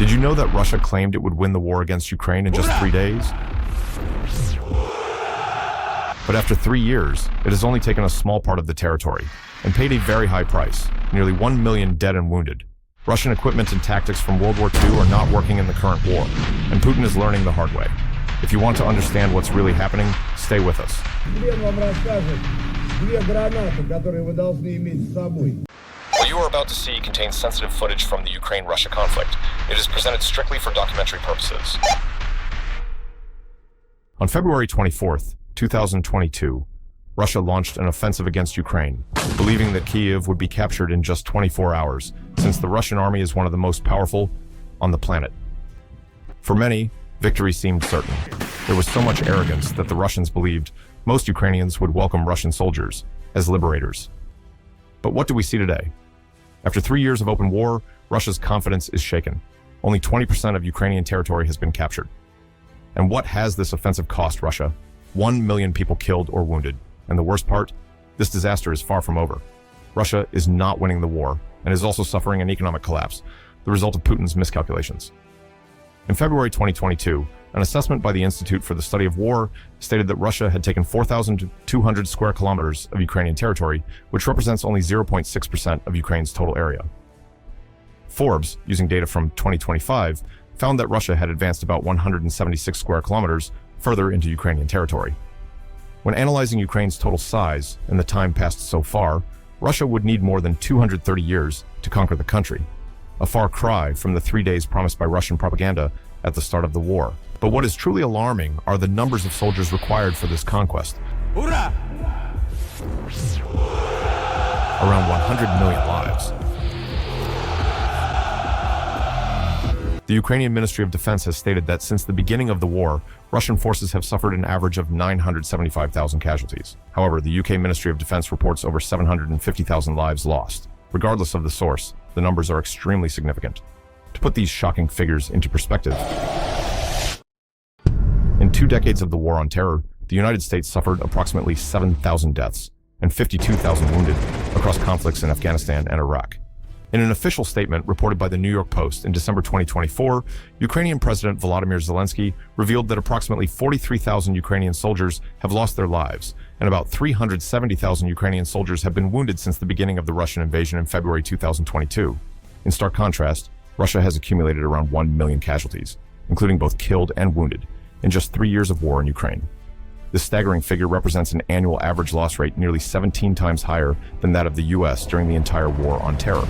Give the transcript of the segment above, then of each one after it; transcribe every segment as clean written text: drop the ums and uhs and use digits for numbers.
Did you know that Russia claimed it would win the war against Ukraine in just 3 days? But after 3 years, it has only taken a small part of the territory and paid a very high price, nearly 1 million dead and wounded. Russian equipment and tactics from World War II are not working in the current war, and Putin is learning the hard way. If you want to understand what's really happening, stay with us. What you are about to see contains sensitive footage from the Ukraine-Russia conflict. It is presented strictly for documentary purposes. On February 24th, 2022, Russia launched an offensive against Ukraine, believing that Kyiv would be captured in just 24 hours, since the Russian army is one of the most powerful on the planet. For many, victory seemed certain. There was so much arrogance that the Russians believed most Ukrainians would welcome Russian soldiers as liberators. But what do we see today? After 3 years of open war, Russia's confidence is shaken. Only 20% of Ukrainian territory has been captured. And what has this offensive cost Russia? 1 million people killed or wounded. And the worst part? This disaster is far from over. Russia is not winning the war and is also suffering an economic collapse, the result of Putin's miscalculations. In February 2022, an assessment by the Institute for the Study of War stated that Russia had taken 4,200 square kilometers of Ukrainian territory, which represents only 0.6% of Ukraine's total area. Forbes, using data from 2025, found that Russia had advanced about 176 square kilometers further into Ukrainian territory. When analyzing Ukraine's total size and the time passed so far, Russia would need more than 230 years to conquer the country, a far cry from the 3 days promised by Russian propaganda at the start of the war. But what is truly alarming are the numbers of soldiers required for this conquest. Hurrah! Around 100 million lives. The Ukrainian Ministry of Defense has stated that since the beginning of the war, Russian forces have suffered an average of 975,000 casualties. However, the UK Ministry of Defense reports over 750,000 lives lost. Regardless of the source, the numbers are extremely significant. To put these shocking figures into perspective, in 2 decades of the War on Terror, the United States suffered approximately 7,000 deaths and 52,000 wounded across conflicts in Afghanistan and Iraq. In an official statement reported by the New York Post in December 2024, Ukrainian President Volodymyr Zelensky revealed that approximately 43,000 Ukrainian soldiers have lost their lives, and about 370,000 Ukrainian soldiers have been wounded since the beginning of the Russian invasion in February 2022. In stark contrast, Russia has accumulated around 1 million casualties, including both killed and wounded, in just 3 years of war in Ukraine. This staggering figure represents an annual average loss rate nearly 17 times higher than that of the US during the entire War on Terror.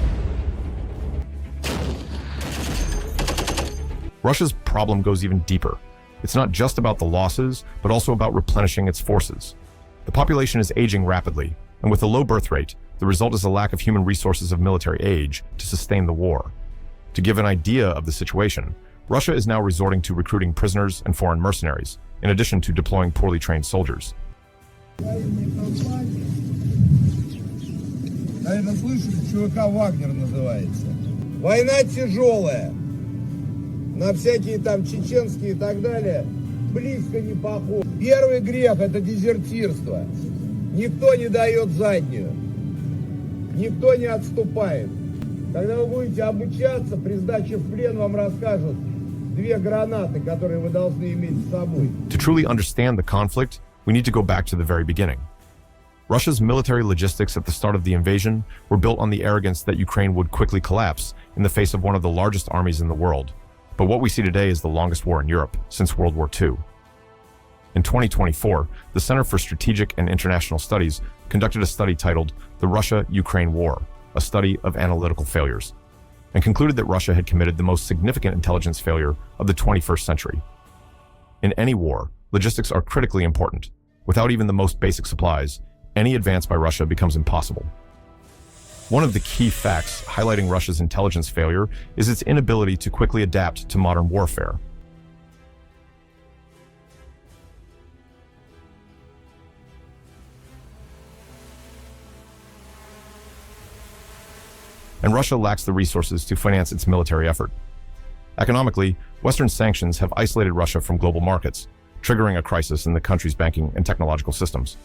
Russia's problem goes even deeper. It's not just about the losses, but also about replenishing its forces. The population is aging rapidly, and with a low birth rate, the result is a lack of human resources of military age to sustain the war. To give an idea of the situation, Russia is now resorting to recruiting prisoners and foreign mercenaries, in addition to deploying poorly trained soldiers. Наверное, слышали, ЧВК «Вагнер» называется. Война тяжелая. На всякие там чеченские и так далее близко не похож. Первый грех – это дезертирство. Никто не дает заднюю. Никто не отступает. Когда вы будете обучаться, при сдаче в плен вам расскажут 2 гранаты, которые вы должны иметь с собой. To truly understand the conflict, we need to go back to the very beginning. Russia's military logistics at the start of the invasion were built on the arrogance that Ukraine would quickly collapse in the face of one of the largest armies in the world. But what we see today is the longest war in Europe since World War II. In 2024, the Center for Strategic and International Studies conducted a study titled The Russia-Ukraine War, a study of analytical failures, and concluded that Russia had committed the most significant intelligence failure of the 21st century. In any war, logistics are critically important. Without even the most basic supplies, any advance by Russia becomes impossible. One of the key facts highlighting Russia's intelligence failure is its inability to quickly adapt to modern warfare. And Russia lacks the resources to finance its military effort. Economically, Western sanctions have isolated Russia from global markets, triggering a crisis in the country's banking and technological systems.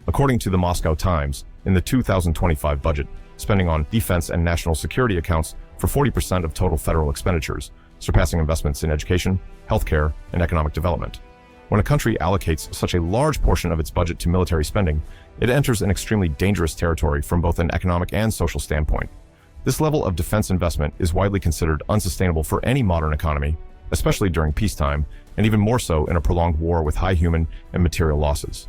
According to the Moscow Times, in the 2025 budget, spending on defense and national security accounts for 40% of total federal expenditures, surpassing investments in education, healthcare, and economic development. When a country allocates such a large portion of its budget to military spending, it enters an extremely dangerous territory from both an economic and social standpoint. This level of defense investment is widely considered unsustainable for any modern economy, especially during peacetime, and even more so in a prolonged war with high human and material losses.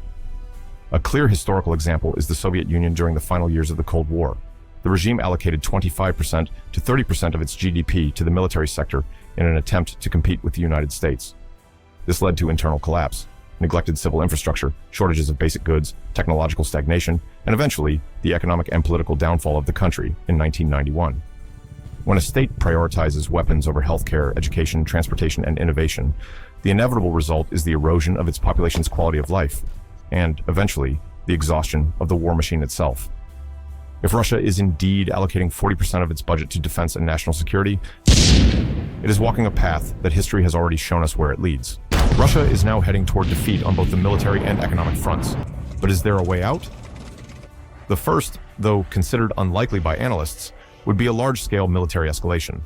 A clear historical example is the Soviet Union during the final years of the Cold War. The regime allocated 25% to 30% of its GDP to the military sector in an attempt to compete with the United States. This led to internal collapse, neglected civil infrastructure, shortages of basic goods, technological stagnation, and eventually the economic and political downfall of the country in 1991. When a state prioritizes weapons over healthcare, education, transportation, and innovation, the inevitable result is the erosion of its population's quality of life, and, eventually, the exhaustion of the war machine itself. If Russia is indeed allocating 40% of its budget to defense and national security, it is walking a path that history has already shown us where it leads. Russia is now heading toward defeat on both the military and economic fronts. But is there a way out? The first, though considered unlikely by analysts, would be a large-scale military escalation.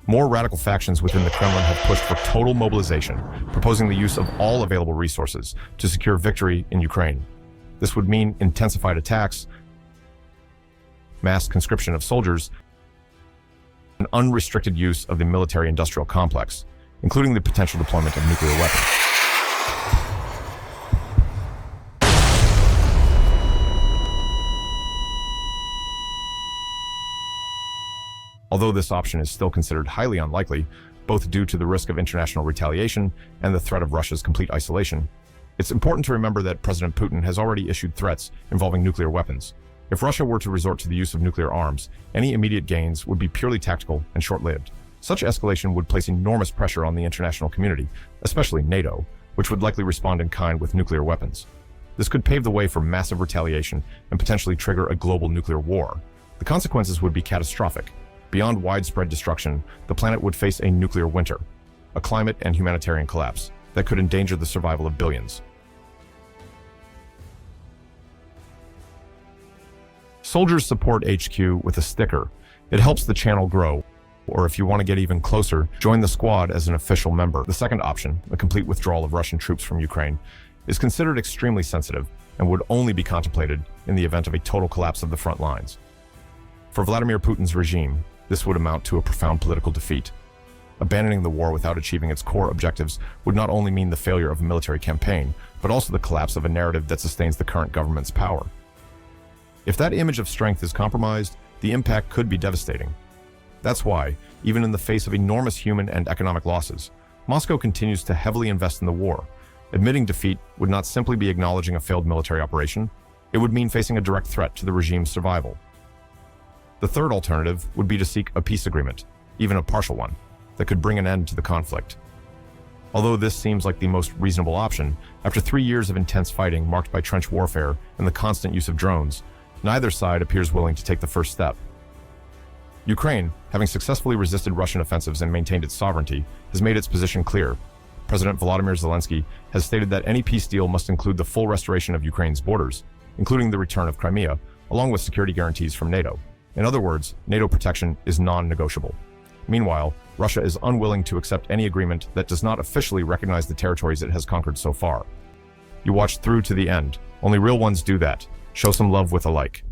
More radical factions within the Kremlin have pushed for total mobilization, proposing the use of all available resources to secure victory in Ukraine. This would mean intensified attacks, mass conscription of soldiers, and unrestricted use of the military-industrial complex, including the potential deployment of nuclear weapons. Although this option is still considered highly unlikely, both due to the risk of international retaliation and the threat of Russia's complete isolation, it's important to remember that President Putin has already issued threats involving nuclear weapons. If Russia were to resort to the use of nuclear arms, any immediate gains would be purely tactical and short-lived. Such escalation would place enormous pressure on the international community, especially NATO, which would likely respond in kind with nuclear weapons. This could pave the way for massive retaliation and potentially trigger a global nuclear war. The consequences would be catastrophic. Beyond widespread destruction, the planet would face a nuclear winter, a climate and humanitarian collapse that could endanger the survival of billions. Soldiers support HQ with a sticker. It helps the channel grow. Or if you want to get even closer, join the squad as an official member. The second option, a complete withdrawal of Russian troops from Ukraine, is considered extremely sensitive and would only be contemplated in the event of a total collapse of the front lines. For Vladimir Putin's regime, this would amount to a profound political defeat. Abandoning the war without achieving its core objectives would not only mean the failure of a military campaign, but also the collapse of a narrative that sustains the current government's power. If that image of strength is compromised, the impact could be devastating. That's why, even in the face of enormous human and economic losses, Moscow continues to heavily invest in the war. Admitting defeat would not simply be acknowledging a failed military operation, it would mean facing a direct threat to the regime's survival. The third alternative would be to seek a peace agreement, even a partial one, that could bring an end to the conflict. Although this seems like the most reasonable option, after 3 years of intense fighting marked by trench warfare and the constant use of drones, neither side appears willing to take the first step. Ukraine, having successfully resisted Russian offensives and maintained its sovereignty, has made its position clear. President Volodymyr Zelensky has stated that any peace deal must include the full restoration of Ukraine's borders, including the return of Crimea, along with security guarantees from NATO. In other words, NATO protection is non-negotiable. Meanwhile, Russia is unwilling to accept any agreement that does not officially recognize the territories it has conquered so far. You watched through to the end. Only real ones do that. Show some love with a like.